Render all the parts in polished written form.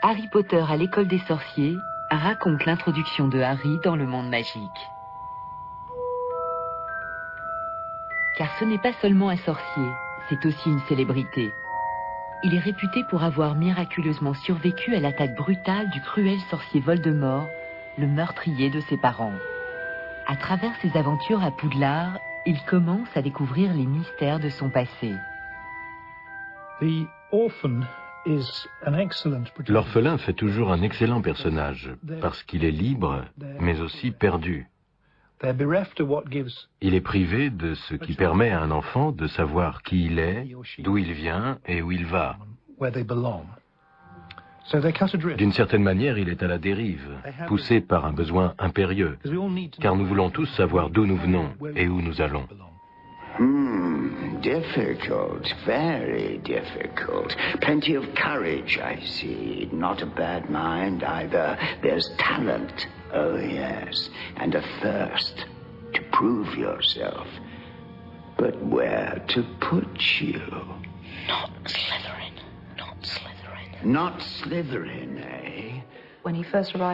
Harry Potter à l'école des sorciers raconte l'introduction de Harry dans le monde magique. Car ce n'est pas seulement un sorcier, c'est aussi une célébrité. Il est réputé pour avoir miraculeusement survécu à l'attaque brutale du cruel sorcier Voldemort, le meurtrier de ses parents. À travers ses aventures à Poudlard, il commence à découvrir les mystères de son passé. L'orphelin fait toujours un excellent personnage, parce qu'il est libre, mais aussi perdu. Il est privé de ce qui permet à un enfant de savoir qui il est, d'où il vient et où il va. D'une certaine manière, il est à la dérive, poussé par un besoin impérieux, car nous voulons tous savoir d'où nous venons et où nous allons. Difficult, very difficult. Plenty of courage, I see. Not a bad mind either. There's talent, oh yes, and a thirst to prove yourself. But where to put you? Not Slytherin, not Slytherin. Not Slytherin, eh?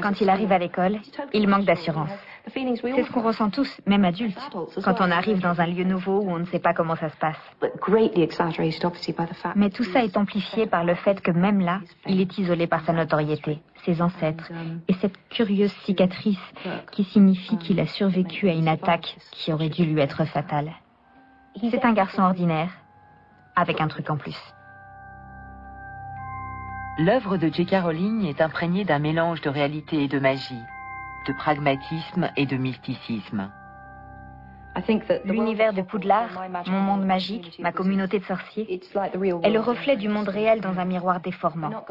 Quand il arrive à l'école, il manque d'assurance. C'est ce qu'on ressent tous, même adultes, quand on arrive dans un lieu nouveau où on ne sait pas comment ça se passe. Mais tout ça est amplifié par le fait que même là, il est isolé par sa notoriété, ses ancêtres, et cette curieuse cicatrice qui signifie qu'il a survécu à une attaque qui aurait dû lui être fatale. C'est un garçon ordinaire, avec un truc en plus. L'œuvre de J.K. Rowling est imprégnée d'un mélange de réalité et de magie, de pragmatisme et de mysticisme. L'univers de Poudlard, mon monde magique, ma communauté de sorciers, est le reflet du monde réel dans un miroir déformant.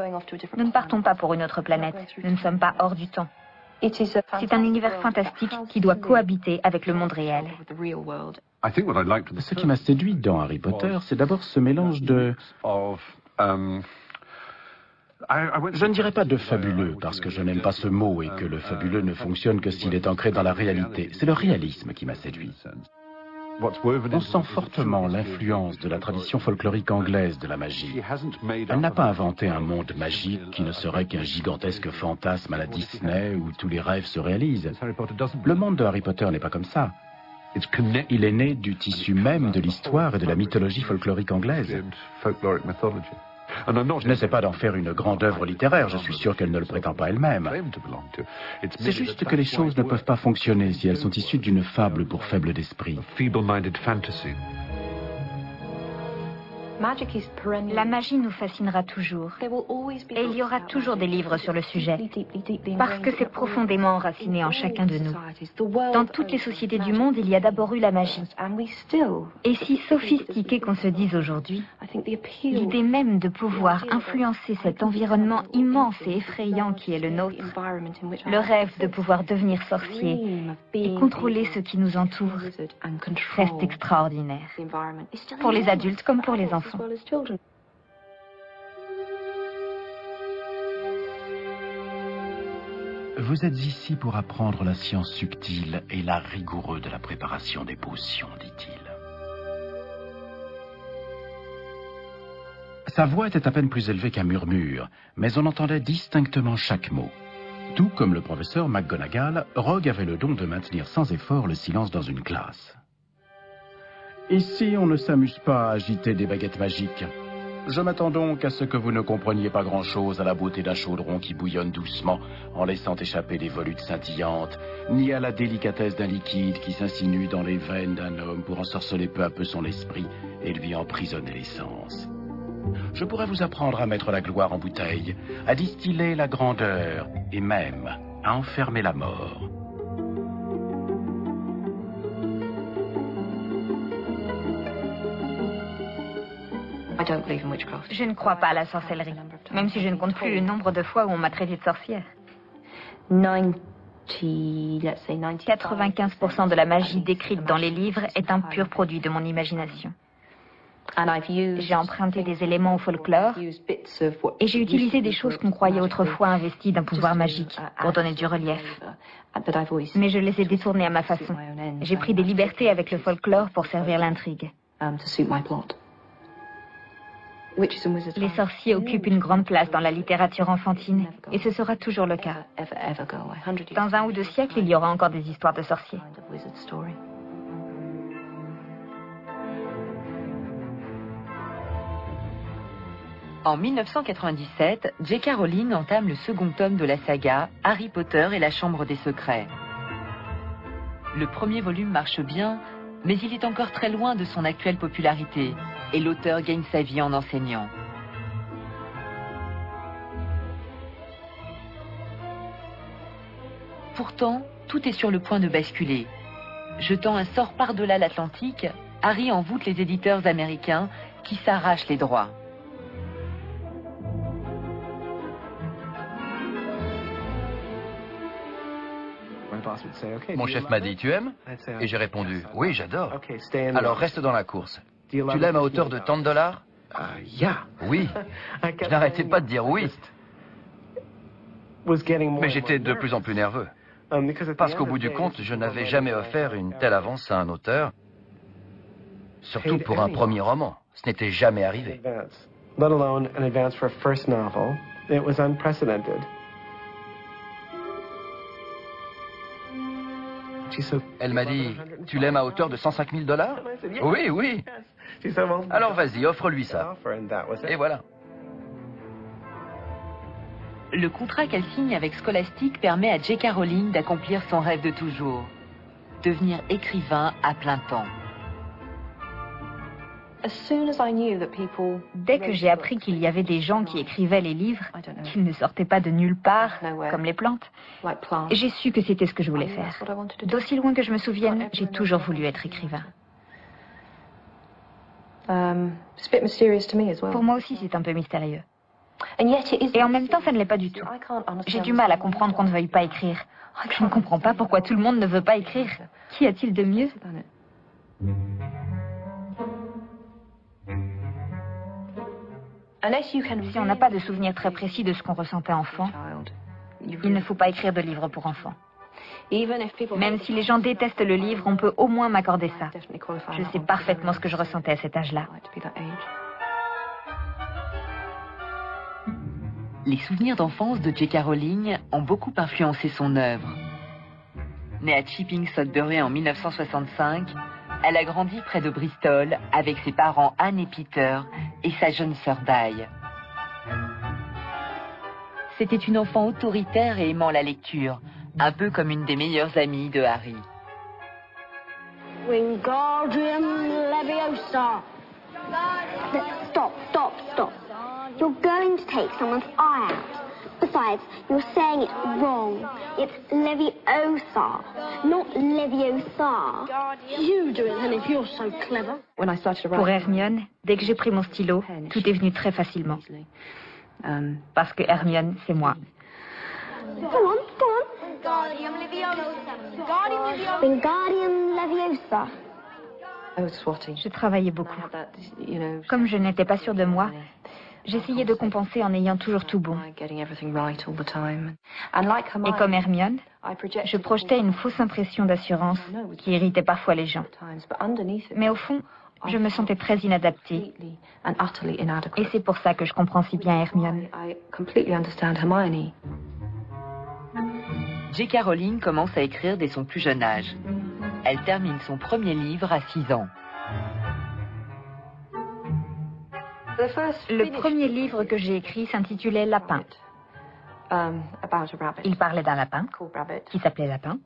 Nous ne partons pas pour une autre planète, nous ne sommes pas hors du temps. C'est un univers fantastique qui doit cohabiter avec le monde réel. Ce qui m'a séduit dans Harry Potter, c'est d'abord ce mélange de... Je ne dirais pas de fabuleux, parce que je n'aime pas ce mot et que le fabuleux ne fonctionne que s'il est ancré dans la réalité. C'est le réalisme qui m'a séduit. On sent fortement l'influence de la tradition folklorique anglaise de la magie. Elle n'a pas inventé un monde magique qui ne serait qu'un gigantesque fantasme à la Disney où tous les rêves se réalisent. Le monde de Harry Potter n'est pas comme ça. Il est né du tissu même de l'histoire et de la mythologie folklorique anglaise. Je n'essaie pas d'en faire une grande œuvre littéraire, je suis sûr qu'elle ne le prétend pas elle-même. C'est juste que les choses ne peuvent pas fonctionner si elles sont issues d'une fable pour faible d'esprit. La magie nous fascinera toujours. Et il y aura toujours des livres sur le sujet. Parce que c'est profondément enraciné en chacun de nous. Dans toutes les sociétés du monde, il y a d'abord eu la magie. Et si sophistiqué qu'on se dise aujourd'hui, l'idée même de pouvoir influencer cet environnement immense et effrayant qui est le nôtre, le rêve de pouvoir devenir sorcier et contrôler ce qui nous entoure, reste extraordinaire. Pour les adultes comme pour les enfants. Vous êtes ici pour apprendre la science subtile et l'art rigoureux de la préparation des potions, dit-il. Sa voix était à peine plus élevée qu'un murmure, mais on entendait distinctement chaque mot. Tout comme le professeur McGonagall, Rogue avait le don de maintenir sans effort le silence dans une classe. Ici, on ne s'amuse pas à agiter des baguettes magiques. Je m'attends donc à ce que vous ne compreniez pas grand-chose à la beauté d'un chaudron qui bouillonne doucement en laissant échapper des volutes scintillantes, ni à la délicatesse d'un liquide qui s'insinue dans les veines d'un homme pour ensorceler peu à peu son esprit et lui emprisonner l'essence. Je pourrais vous apprendre à mettre la gloire en bouteille, à distiller la grandeur et même à enfermer la mort. Je ne crois pas à la sorcellerie, même si je ne compte plus le nombre de fois où on m'a traité de sorcière. 95% de la magie décrite dans les livres est un pur produit de mon imagination. J'ai emprunté des éléments au folklore et j'ai utilisé des choses qu'on croyait autrefois investies d'un pouvoir magique pour donner du relief. Mais je les ai détournées à ma façon. J'ai pris des libertés avec le folklore pour servir l'intrigue. Les sorciers occupent une grande place dans la littérature enfantine, et ce sera toujours le cas. Dans 1 ou 2 siècles, il y aura encore des histoires de sorciers. En 1997, J.K. Rowling entame le second tome de la saga Harry Potter et la Chambre des Secrets. Le premier volume marche bien, mais il est encore très loin de son actuelle popularité, et l'auteur gagne sa vie en enseignant. Pourtant, tout est sur le point de basculer. Jetant un sort par-delà l'Atlantique, Harry envoûte les éditeurs américains qui s'arrachent les droits. Mon chef m'a dit, tu aimes? Et j'ai répondu, oui, j'adore. Alors reste dans la course. Tu l'aimes à hauteur de tant de dollars? Oui. Je n'arrêtais pas de dire oui. Mais j'étais de plus en plus nerveux. Parce qu'au bout du compte, je n'avais jamais offert une telle avance à un auteur. Surtout pour un premier roman. Ce n'était jamais arrivé. Elle m'a dit, tu l'aimes à hauteur de 105 000 $? Oui, oui. Alors vas-y, offre-lui ça. Et voilà. Le contrat qu'elle signe avec Scholastic permet à J.K. Rowling d'accomplir son rêve de toujours, devenir écrivain à plein temps. Dès que j'ai appris qu'il y avait des gens qui écrivaient les livres, qu'ils ne sortaient pas de nulle part, comme les plantes, j'ai su que c'était ce que je voulais faire. D'aussi loin que je me souvienne, j'ai toujours voulu être écrivain. Pour moi aussi, c'est un peu mystérieux. Et en même temps, ça ne l'est pas du tout. J'ai du mal à comprendre qu'on ne veuille pas écrire. Je ne comprends pas pourquoi tout le monde ne veut pas écrire. Qu'y a-t-il de mieux? Si on n'a pas de souvenir très précis de ce qu'on ressentait enfant, il ne faut pas écrire de livres pour enfants. Même si les gens détestent le livre, on peut au moins m'accorder ça. Je sais parfaitement ce que je ressentais à cet âge-là. Les souvenirs d'enfance de J.K. Rowling ont beaucoup influencé son œuvre. Née à Chipping Sodbury en 1965, elle a grandi près de Bristol avec ses parents Anne et Peter et sa jeune sœur Di. C'était une enfant autoritaire et aimant la lecture, un peu comme une des meilleures amies de Harry. Wingardium Leviosa. Stop, stop, stop. You're going to take someone's eye out. Besides, you're saying it wrong. It's Leviosa, not Leviosa. You do it then if you're so clever. Pour Hermione, dès que j'ai pris mon stylo, tout est venu très facilement. Parce que Hermione, c'est moi. Go on, go on. Wingardium Leviosa. Wingardium Leviosa. Je travaillais beaucoup. Comme je n'étais pas sûre de moi, j'essayais de compenser en ayant toujours tout bon. Et comme Hermione, je projetais une fausse impression d'assurance qui irritait parfois les gens. Mais au fond, je me sentais très inadaptée. Et c'est pour ça que je comprends si bien Hermione. J.K. Rowling commence à écrire dès son plus jeune âge. Elle termine son premier livre à 6 ans. Le premier livre que j'ai écrit s'intitulait Lapin. Il parlait d'un lapin qui s'appelait Lapin.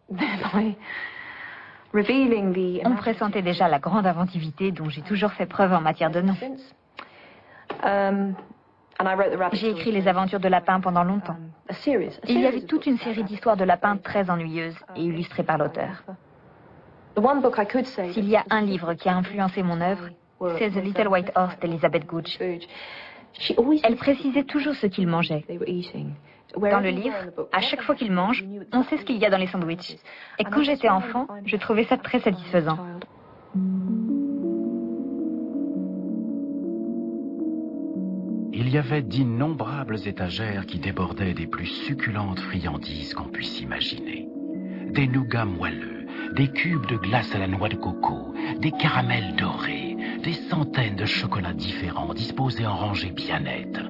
On pressentait déjà la grande inventivité dont j'ai toujours fait preuve en matière de nom. J'ai écrit les aventures de Lapin pendant longtemps. Il y avait toute une série d'histoires de lapins très ennuyeuses et illustrées par l'auteur. S'il y a un livre qui a influencé mon œuvre, c'est The Little White Horse d'Elizabeth Gooch. Elle précisait toujours ce qu'il mangeait. Dans le livre, à chaque fois qu'il mange, on sait ce qu'il y a dans les sandwichs. Et quand j'étais enfant, je trouvais ça très satisfaisant. Il y avait d'innombrables étagères qui débordaient des plus succulentes friandises qu'on puisse imaginer. Des nougats moelleux, des cubes de glace à la noix de coco, des caramels dorés, des centaines de chocolats différents disposés en rangées bien nettes.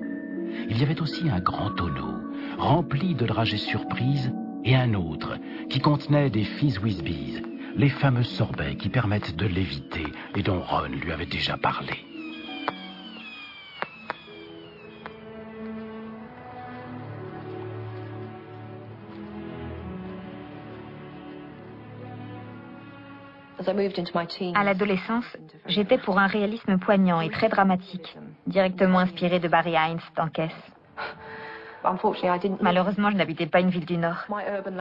Il y avait aussi un grand tonneau, rempli de dragées surprises, et un autre qui contenait des Fizz Whiz Bees, les fameux sorbets qui permettent de léviter et dont Ron lui avait déjà parlé. À l'adolescence, j'étais pour un réalisme poignant et très dramatique, directement inspiré de Barry Hines dans Caisse. Malheureusement, je n'habitais pas une ville du Nord.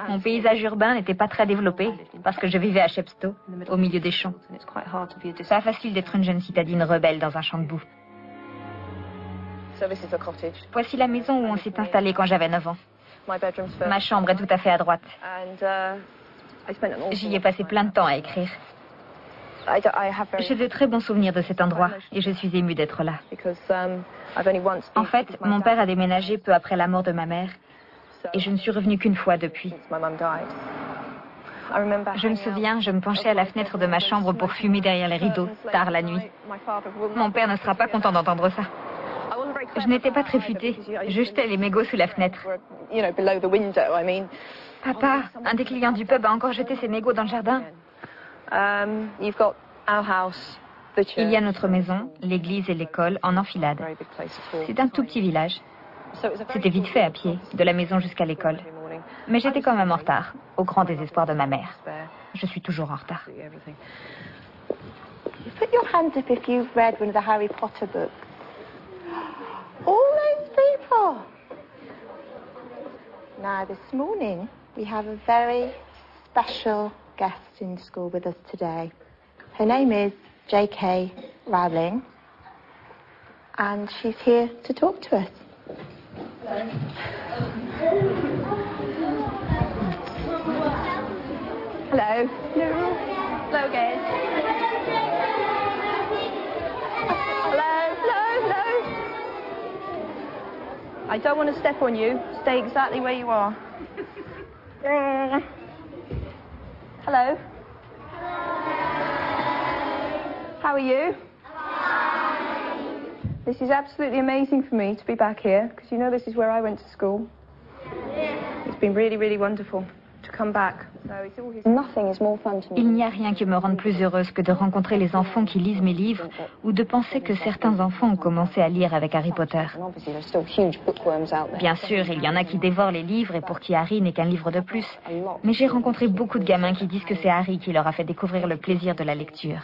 Mon paysage urbain n'était pas très développé parce que je vivais à Chepstow, au milieu des champs. Pas facile d'être une jeune citadine rebelle dans un champ de boue. Voici la maison où on s'est installé quand j'avais 9 ans. Ma chambre est tout à fait à droite. J'y ai passé plein de temps à écrire. J'ai de très bons souvenirs de cet endroit et je suis émue d'être là. En fait, mon père a déménagé peu après la mort de ma mère et je ne suis revenue qu'une fois depuis. Je me souviens, je me penchais à la fenêtre de ma chambre pour fumer derrière les rideaux, tard la nuit. Mon père ne sera pas content d'entendre ça. Je n'étais pas très futée, je jetais les mégots sous la fenêtre. Papa, un des clients du pub a encore jeté ses mégots dans le jardin. Il y a notre maison, l'église et l'école en enfilade. C'est un tout petit village. C'était vite fait à pied, de la maison jusqu'à l'école. Mais j'étais quand même en retard, au grand désespoir de ma mère. Je suis toujours en retard. Put your hands up if you've read one of the Harry Potter books. All those people. Now this morning we have a very special guest in school with us today. Her name is J.K. Rowling, and she's here to talk to us. Hello. Hello. Hello, guys. Hello. Hello. Hello. I don't want to step on you. Stay exactly where you are. Hello. How are you? This is absolutely amazing for me to be back here, because you know this is where I went to school. It's been really, really wonderful to come back. Nothing is more fun to me. Il n'y a rien qui me rende plus heureuse que de rencontrer les enfants qui lisent mes livres ou de penser que certains enfants ont commencé à lire avec Harry Potter. Bien sûr, il y en a qui dévorent les livres et pour qui Harry n'est qu'un livre de plus. Mais j'ai rencontré beaucoup de gamins qui disent que c'est Harry qui leur a fait découvrir le plaisir de la lecture.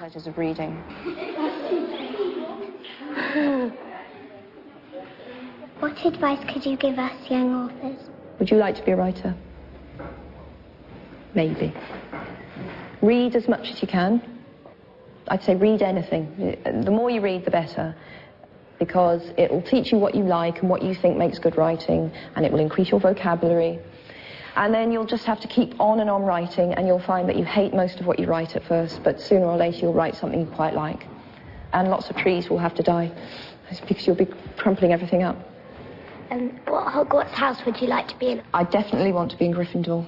What advice could you give us young authors? Would you like to be a writer? Maybe. Read as much as you can. I'd say read anything. The more you read, the better. Because it will teach you what you like and what you think makes good writing, and it will increase your vocabulary. And then you'll just have to keep on and on writing, and you'll find that you hate most of what you write at first, but sooner or later you'll write something you quite like. And lots of trees will have to die, because you'll be crumpling everything up. And what Hogwarts house would you like to be in? I definitely want to be in Gryffindor.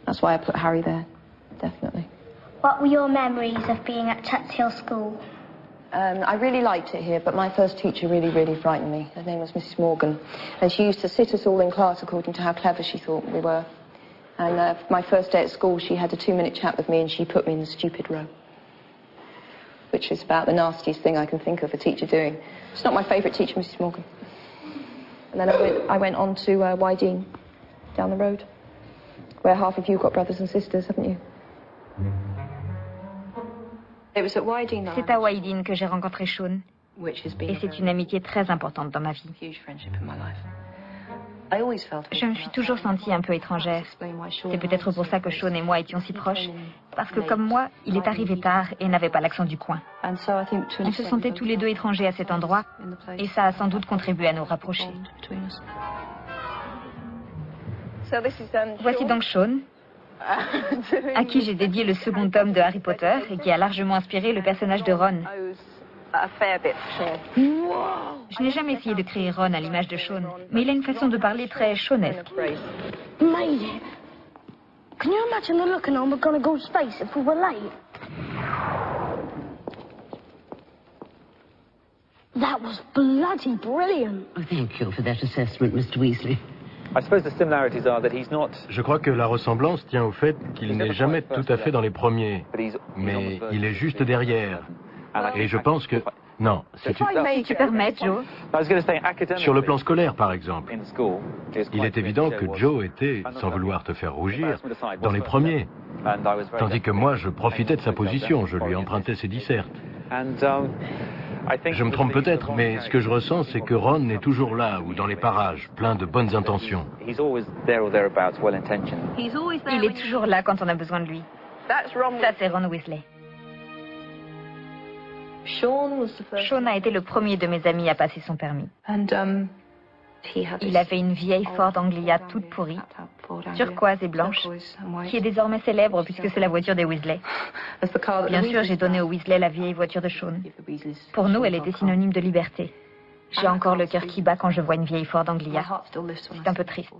That's why I put Harry there, definitely. What were your memories of being at Tuts Hill School? I really liked it here, but my first teacher really, really frightened me. Her name was Mrs. Morgan, and she used to sit us all in class according to how clever she thought we were. And my first day at school, she had a 2-minute chat with me, and she put me in the stupid row, which is about the nastiest thing I can think of a teacher doing. It's not my favourite teacher, Mrs. Morgan. And then I went on to Wydene, down the road, where half of you got brothers and sisters, haven't you? C'est à Wydene que j'ai rencontré Sean, et c'est une amitié très importante dans ma vie. Je me suis toujours sentie un peu étrangère. C'est peut-être pour ça que Sean et moi étions si proches, parce que comme moi, il est arrivé tard et n'avait pas l'accent du coin. On se sentait tous les deux étrangers à cet endroit, et ça a sans doute contribué à nous rapprocher. Voici donc Sean, à qui j'ai dédié le second tome de Harry Potter et qui a largement inspiré le personnage de Ron. Je n'ai jamais essayé de créer Ron à l'image de Sean, mais il a une façon de parler très Seanesque. Made it. Can you imagine the look on McGonagall's face if we were late? That was bloody brilliant. Thank you for that assessment, Mr. Weasley. Je crois que la ressemblance tient au fait qu'il n'est jamais tout à fait dans les premiers, mais il est juste derrière. Et je pense que... Non, Si tu permets, Joe. Sur le plan scolaire, par exemple, il est évident que Joe était, sans vouloir te faire rougir, dans les premiers. Tandis que moi, je profitais de sa position, je lui empruntais ses dissertes. Je me trompe peut-être, mais ce que je ressens, c'est que Ron est toujours là, ou dans les parages, plein de bonnes intentions. Il est toujours là quand on a besoin de lui. Ça, c'est Ron Weasley. Sean a été le premier de mes amis à passer son permis. Il avait une vieille Ford Anglia toute pourrie, turquoise et blanche, qui est désormais célèbre puisque c'est la voiture des Weasley. Bien sûr, j'ai donné aux Weasley la vieille voiture de Sean. Pour nous, elle était synonyme de liberté. J'ai encore le cœur qui bat quand je vois une vieille Ford Anglia. C'est un peu triste.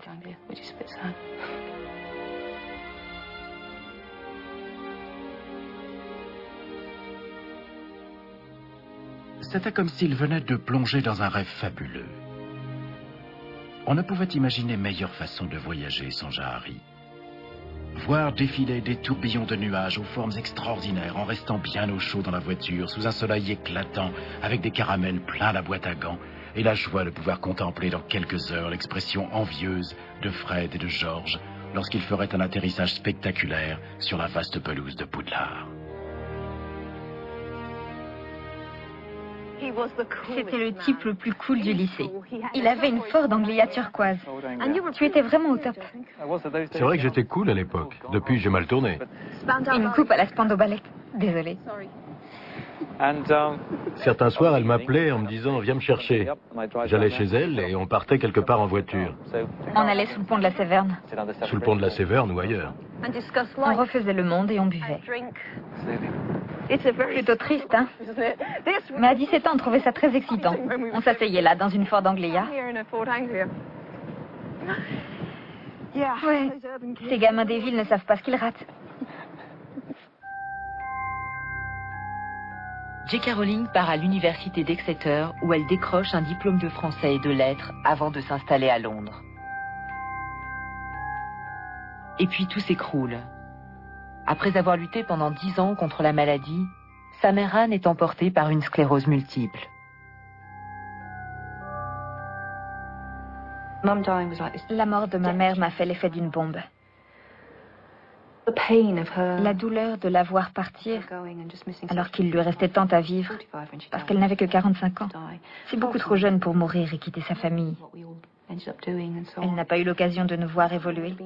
C'était comme s'il venait de plonger dans un rêve fabuleux. On ne pouvait imaginer meilleure façon de voyager, songea Harry. Voir défiler des tourbillons de nuages aux formes extraordinaires en restant bien au chaud dans la voiture, sous un soleil éclatant, avec des caramels plein la boîte à gants, et la joie de pouvoir contempler dans quelques heures l'expression envieuse de Fred et de George lorsqu'ils feraient un atterrissage spectaculaire sur la vaste pelouse de Poudlard. C'était le type le plus cool du lycée. Il avait une Ford Anglia turquoise. Tu étais vraiment au top. C'est vrai que j'étais cool à l'époque. Depuis, j'ai mal tourné. Une coupe à la Spandau Ballet. Désolée. Certains soirs, elle m'appelait en me disant « Viens me chercher ». J'allais chez elle et on partait quelque part en voiture. On allait sous le pont de la Séverne. Sous le pont de la Séverne ou ailleurs. On refaisait le monde et on buvait. Plutôt triste, hein? Mais à 17 ans, on trouvait ça très excitant. On s'asseyait là, dans une Ford Anglia. Ouais, ces gamins des villes ne savent pas ce qu'ils ratent. J.K. Rowling part à l'université d'Exeter où elle décroche un diplôme de français et de lettres avant de s'installer à Londres. Et puis tout s'écroule. Après avoir lutté pendant 10 ans contre la maladie, sa mère Anne est emportée par une sclérose multiple. La mort de ma mère m'a fait l'effet d'une bombe. La douleur de la voir partir, alors qu'il lui restait tant à vivre, parce qu'elle n'avait que 45 ans. C'est beaucoup trop jeune pour mourir et quitter sa famille. Elle n'a pas eu l'occasion de nous voir évoluer.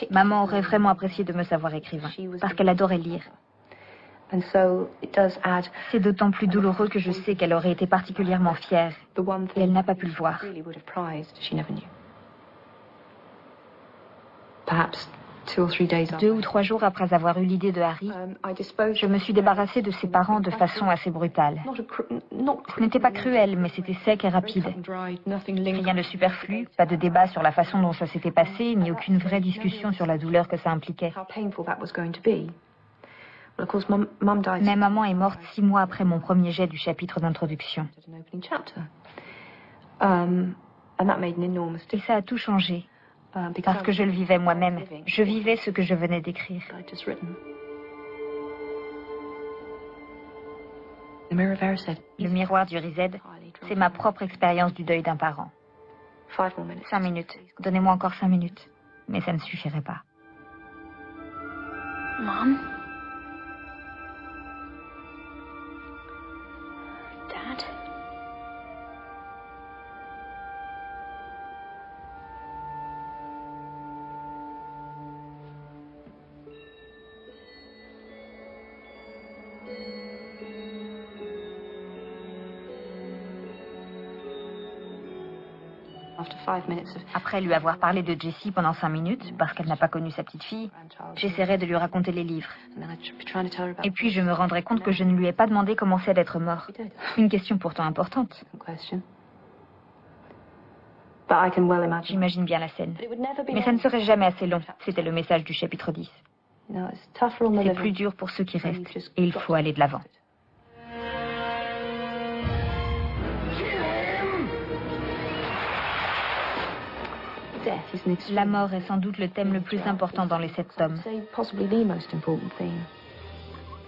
Maman aurait vraiment apprécié de me savoir écrivain, parce qu'elle adorait lire. C'est d'autant plus douloureux que je sais qu'elle aurait été particulièrement fière, et elle n'a pas pu le voir. 2 ou 3 jours après avoir eu l'idée de Harry, je me suis débarrassée de ses parents de façon assez brutale. Ce n'était pas cruel, mais c'était sec et rapide. Rien de superflu, pas de débat sur la façon dont ça s'était passé, ni aucune vraie discussion sur la douleur que ça impliquait. Mais maman est morte 6 mois après mon premier jet du chapitre d'introduction. Et ça a tout changé. Parce que je le vivais moi-même. Je vivais ce que je venais d'écrire. Le miroir du Riséd, c'est ma propre expérience du deuil d'un parent. 5 minutes. Donnez-moi encore 5 minutes. Mais ça ne suffirait pas. Mom? Dad? Après lui avoir parlé de Jessie pendant 5 minutes, parce qu'elle n'a pas connu sa petite fille, j'essaierai de lui raconter les livres. Et puis je me rendrai compte que je ne lui ai pas demandé comment c'est d'être mort. Une question pourtant importante. J'imagine bien la scène. Mais ça ne serait jamais assez long. C'était le message du chapitre 10. C'est plus dur pour ceux qui restent, et il faut aller de l'avant. La mort est sans doute le thème le plus important dans les 7 tomes.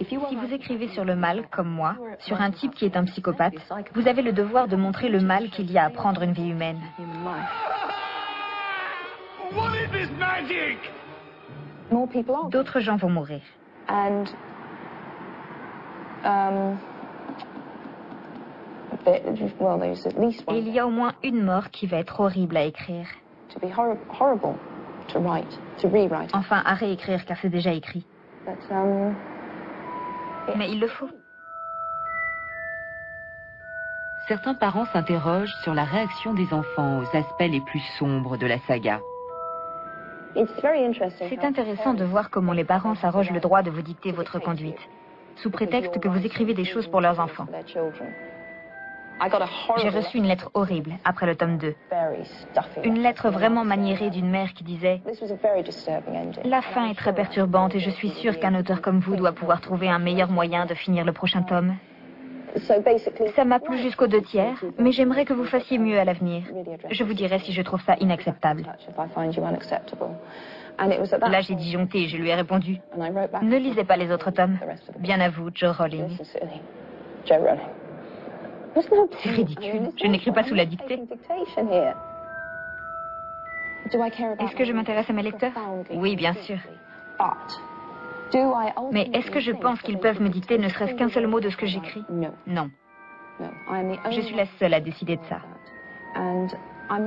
Si vous écrivez sur le mal, comme moi, sur un type qui est un psychopathe, vous avez le devoir de montrer le mal qu'il y a à prendre une vie humaine. D'autres gens vont mourir. Et il y a au moins une mort qui va être horrible à écrire. Enfin, à réécrire, car c'est déjà écrit. Mais il le faut. Certains parents s'interrogent sur la réaction des enfants aux aspects les plus sombres de la saga. C'est intéressant de voir comment les parents s'arrogent le droit de vous dicter votre conduite, sous prétexte que vous écrivez des choses pour leurs enfants. J'ai reçu une lettre horrible après le tome 2. Une lettre vraiment maniérée d'une mère qui disait « La fin est très perturbante et je suis sûre qu'un auteur comme vous doit pouvoir trouver un meilleur moyen de finir le prochain tome. Ça m'a plu jusqu'aux 2 tiers, mais j'aimerais que vous fassiez mieux à l'avenir. Je vous dirai si je trouve ça inacceptable. » Là, j'ai disjoncté et je lui ai répondu « Ne lisez pas les autres tomes. Bien à vous, Joe Rowling. » C'est ridicule. Je n'écris pas sous la dictée. Est-ce que je m'intéresse à mes lecteurs? Oui, bien sûr. Mais est-ce que je pense qu'ils peuvent me dicter ne serait-ce qu'un seul mot de ce que j'écris? Non. Je suis la seule à décider de ça.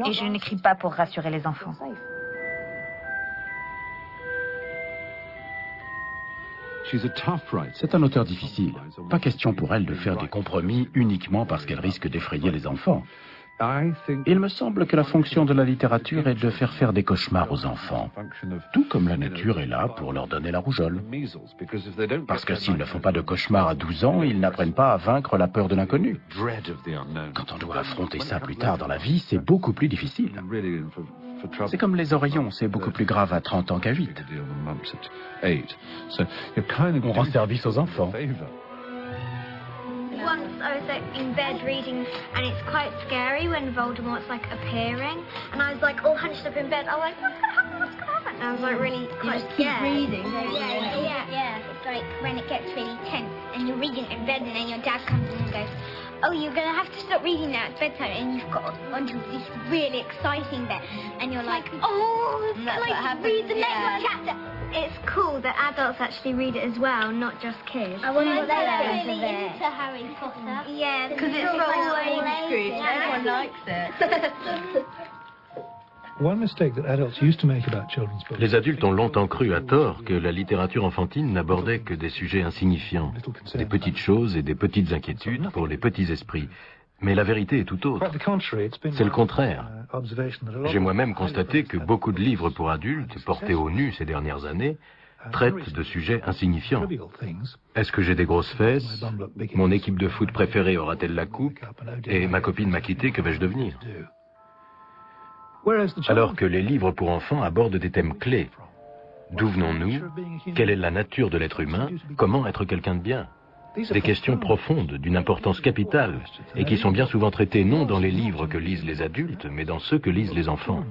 Et je n'écris pas pour rassurer les enfants. C'est un auteur difficile. Pas question pour elle de faire des compromis uniquement parce qu'elle risque d'effrayer les enfants. Il me semble que la fonction de la littérature est de faire des cauchemars aux enfants. Tout comme la nature est là pour leur donner la rougeole. Parce que s'ils ne font pas de cauchemars à 12 ans, ils n'apprennent pas à vaincre la peur de l'inconnu. Quand on doit affronter ça plus tard dans la vie, c'est beaucoup plus difficile. C'est comme les oreillons, c'est beaucoup plus grave à 30 ans qu'à 8. On rend service aux enfants. Once I was in bed reading, and it's quite scary when Voldemort's appearing, and I was all hunched up in bed. I was like, what's gonna happen? What's gonna happen? And I was really quite scared. Reading. Yeah. It's when it gets really tense, and you're reading in bed, and then your dad comes in and goes, "Oh, you're gonna have to stop reading now. It's bedtime," and you've got onto this really exciting bit, and you're like, "Oh, read the next chapter." It's cool that adults actually read it as well, not just kids. I wonder what they're really into Harry Potter. Yeah, because it's for all age groups. Everyone likes it. Les adultes ont longtemps cru à tort que la littérature enfantine n'abordait que des sujets insignifiants, des petites choses et des petites inquiétudes pour les petits esprits. Mais la vérité est tout autre. C'est le contraire. J'ai moi-même constaté que beaucoup de livres pour adultes, portés au nu ces dernières années, traitent de sujets insignifiants. Est-ce que j'ai des grosses fesses? Mon équipe de foot préférée aura-t-elle la coupe? Et ma copine m'a quitté, que vais-je devenir? Alors que les livres pour enfants abordent des thèmes clés. D'où venons-nous? Quelle est la nature de l'être humain? Comment être quelqu'un de bien? Des questions profondes, d'une importance capitale, et qui sont bien souvent traitées non dans les livres que lisent les adultes, mais dans ceux que lisent les enfants.